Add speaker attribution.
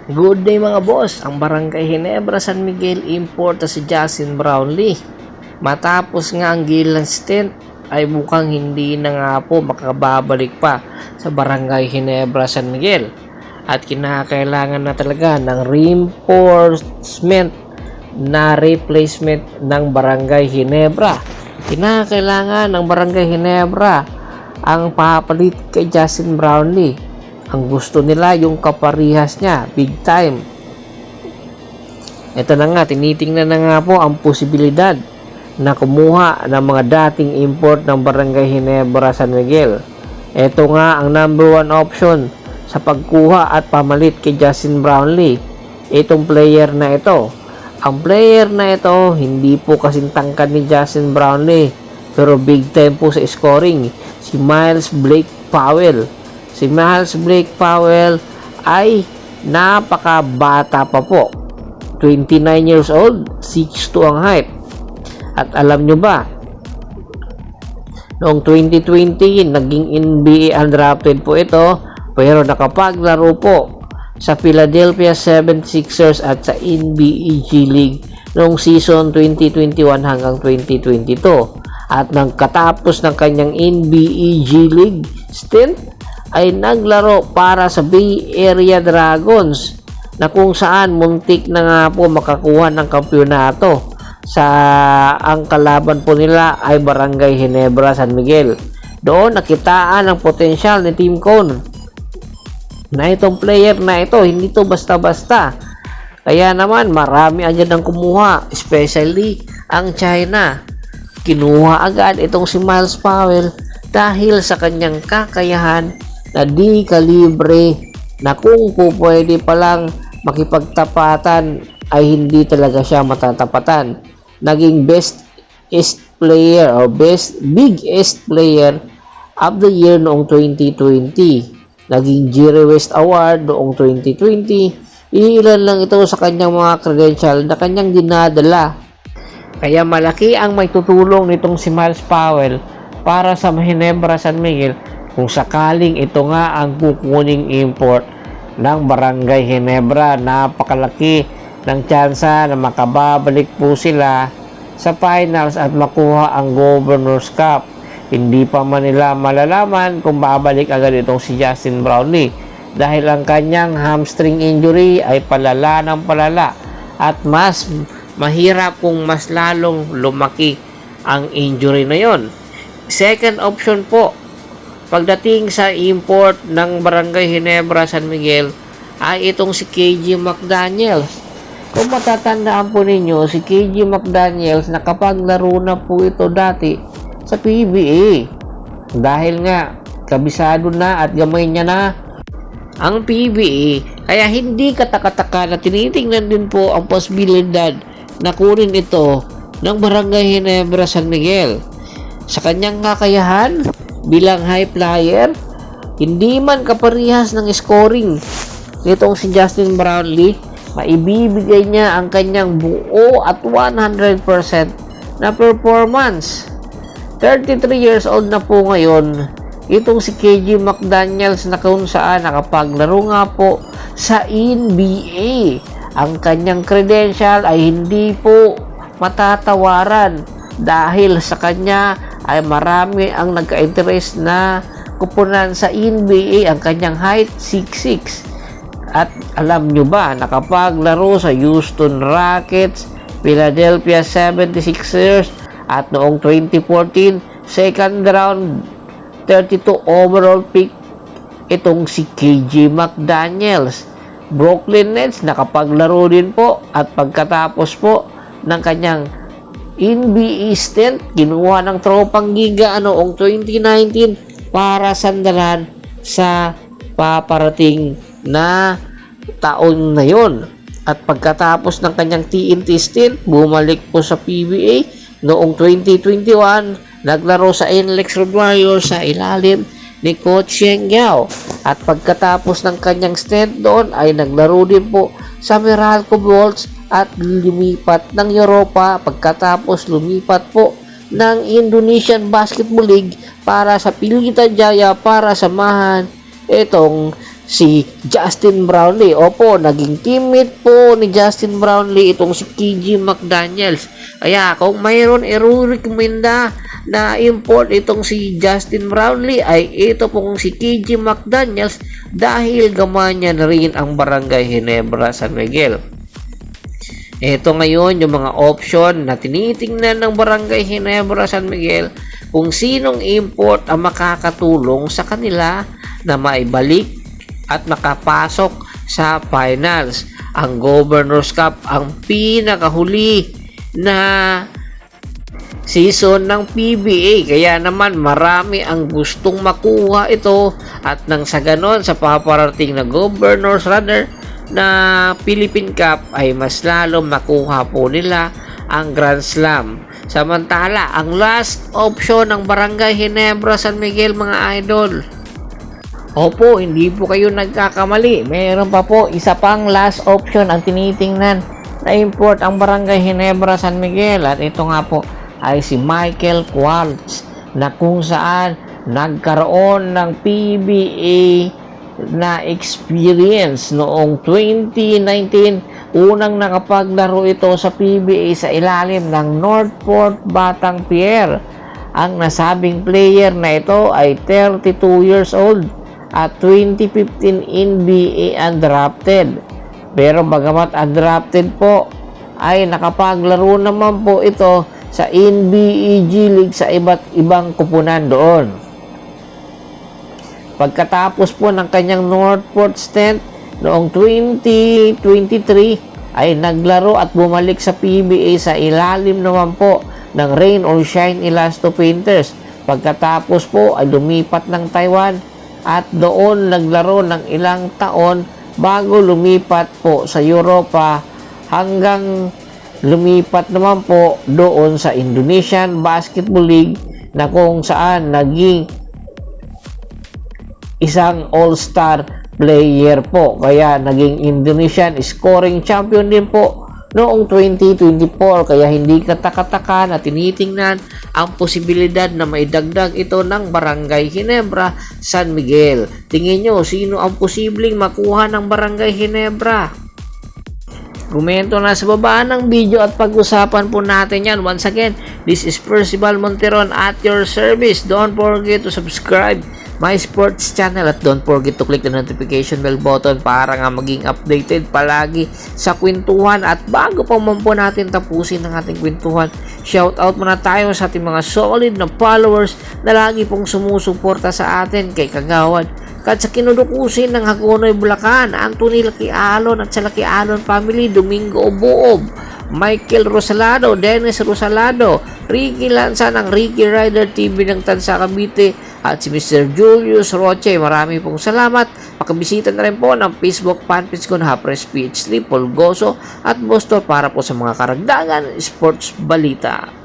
Speaker 1: Good day mga boss, ang Barangay Ginebra San Miguel import na si Justin Brownlee. Matapos nga ang Gilan stint ay mukhang hindi na nga po makababalik pa sa Barangay Ginebra San Miguel. At kinakailangan na talaga ng reinforcement na replacement ng Barangay Ginebra. Kinakailangan ng Barangay Ginebra ang papalit kay Justin Brownlee. Ang gusto nila yung kaparihas niya, big time. Ito na nga, tinitingnan na nga po ang posibilidad na kumuha ng mga dating import ng Barangay Ginebra San Miguel. Ito nga ang number one option sa pagkuha at pamalit kay Justin Brownlee. Itong player na ito. Ang player na ito, hindi po kasing tangkad ni Justin Brownlee, pero big time po sa scoring. Si Miles Blake Powell. Si Miles Blake Powell ay napakabata pa po. 29 years old, 6'2" ang height. At alam nyo ba, noong 2020, naging NBA undrafted po ito, pero nakapaglaro po sa Philadelphia 76ers at sa NBA G League noong season 2021 hanggang 2022. At nang katapos ng kanyang NBA G League stint, ay naglaro para sa Bay Area Dragons na kung saan muntik na nga po makakuha ng kampyonato. Ang kalaban po nila ay Barangay Ginebra San Miguel. Doon nakitaan ang potensyal ni Team Cone na itong player na ito, hindi to basta-basta. Kaya naman marami agad ang kumuha, especially ang China. Kinuha agad itong si Miles Powell dahil sa kanyang kakayahan na di kalibre, na kung pwede palang makipagtapatan ay hindi talaga siya matatapatan. Naging best East player o best Big East player of the year noong 2020. Naging Jerry West Award noong 2020. Ilan lang ito sa kanyang mga credential na kanyang dinadala. Kaya malaki ang may tutulong nitong si Miles Powell para sa Ginebra San Miguel kung sakaling ito nga ang kukuning import ng Barangay Ginebra. Napakalaki ng tsansa na makababalik po sila sa finals at makuha ang Governor's Cup. Hindi pa man nila malalaman kung babalik agad itong si Justin Brownlee dahil ang kanyang hamstring injury ay palala ng palala at mas mahirap kung mas lalong lumaki ang injury na yon. Second option po pagdating sa import ng Barangay Ginebra San Miguel ay itong si KG McDaniels. Kung matatandaan po ninyo, si KG McDaniels nakapaglaro na po ito dati sa PBA. Dahil nga, kabisado na at gamay niya na ang PBA. Kaya hindi katakataka na tinitingnan din po ang posibilidad na kunin ito ng Barangay Ginebra San Miguel. Sa kanyang kakayahan bilang high flyer, hindi man kaparihas ng scoring nitong si Justin Brownlee, maibibigay niya ang kanyang buo at 100% na performance. 33 years old na po ngayon itong si KG McDaniels na kung saan nakapaglaro nga po sa NBA. Ang kanyang credential ay hindi po matatawaran dahil sa kanya ay marami ang nagka-interest na kupunan sa NBA. Ang kanyang height 6'6". At alam nyo ba, nakapaglaro sa Houston Rockets, Philadelphia 76ers at noong 2014 second round 32 overall pick itong si KG McDaniels. Brooklyn Nets nakapaglaro din po at pagkatapos po ng kanyang NBA stint, kinuha ng tropang giga noong 2019 para sandalan sa paparating na taon na yon. At pagkatapos ng kanyang TNT stint, bumalik po sa PBA noong 2021, naglaro sa NLEX Road Warriors sa ilalim ni Coach Sheng Yao. At pagkatapos ng kanyang stint doon ay naglaro din po sa Meralco Bolts at lumipat ng Europa. Pagkatapos lumipat po ng Indonesian Basketball League para sa Pelita Jaya para samahan itong si Justin Brownlee. Opo, naging teammate po ni Justin Brownlee itong si KG McDaniels. Kaya kung mayroon i-recommenda na import itong si Justin Brownlee ay ito pong si KG McDaniels dahil gamanya na rin ang Barangay Ginebra San Miguel. Ito ngayon yung mga option na tinitingnan ng Barangay Ginebra San Miguel kung sinong import ang makakatulong sa kanila na maibalik at makapasok sa finals. Ang Governor's Cup ang pinakahuli na season ng PBA, kaya naman marami ang gustong makuha ito at nang sa ganon sa paparating na Governor's Runner na Philippine Cup ay mas lalong makuha po nila ang Grand Slam. Samantala, ang last option ng Barangay Ginebra San Miguel mga idol. Opo, hindi po kayo nagkakamali. Mayroon pa po isa pang last option ang tinitingnan na import ang Barangay Ginebra San Miguel at ito nga po ay si Michael Quartz na kung saan nagkaroon ng PBA na experience noong 2019. Unang nakapaglaro ito sa PBA sa ilalim ng Northport Batang Pier. Ang nasabing player na ito ay 32 years old at 2015 NBA undrafted. Pero bagamat undrafted po ay nakapaglaro naman po ito sa NBA G League sa iba't ibang kupunan doon. Pagkatapos po ng kanyang Northport stint noong 2023 ay naglaro at bumalik sa PBA sa ilalim naman po ng Rain or Shine Elasto Painters. Pagkatapos po ay lumipat ng Taiwan at doon naglaro ng ilang taon bago lumipat po sa Europa hanggang lumipat naman po doon sa Indonesian Basketball League na kung saan naging isang all-star player po. Kaya naging Indonesian scoring champion din po noong 2024. Kaya hindi kataka-taka na tinitingnan ang posibilidad na maidagdag ito ng Barangay Ginebra San Miguel. Tingin nyo, sino ang posibleng makuha ng Barangay Ginebra? Komento na sa baba ng video at pag-usapan po natin yan. Once again, this is Percival Monteron at your service. Don't forget to subscribe my sports channel at don't forget to click the notification bell button para nga maging updated palagi sa kwentuhan. At bago pa man po natin tapusin ang ating kwentuhan, shout out muna tayo sa ating mga solid na followers na lagi pong sumusuporta sa atin, kay Kagawad at sa kinudukusin ng Hagonoy Bulacan, Anthony Laquialon at sa Laquialon family, Domingo Obuob, Michael Rosalado, Dennis Rosalado, Ricky Lanza ng Ricky Rider TV ng Tansa Cavite at si Mr. Julius Roche. Marami pong salamat. Pakibisita na rin po ng Facebook fanpage ko na Hapres PH3, Paul Goso at Bostor para po sa mga karagdagan sports balita.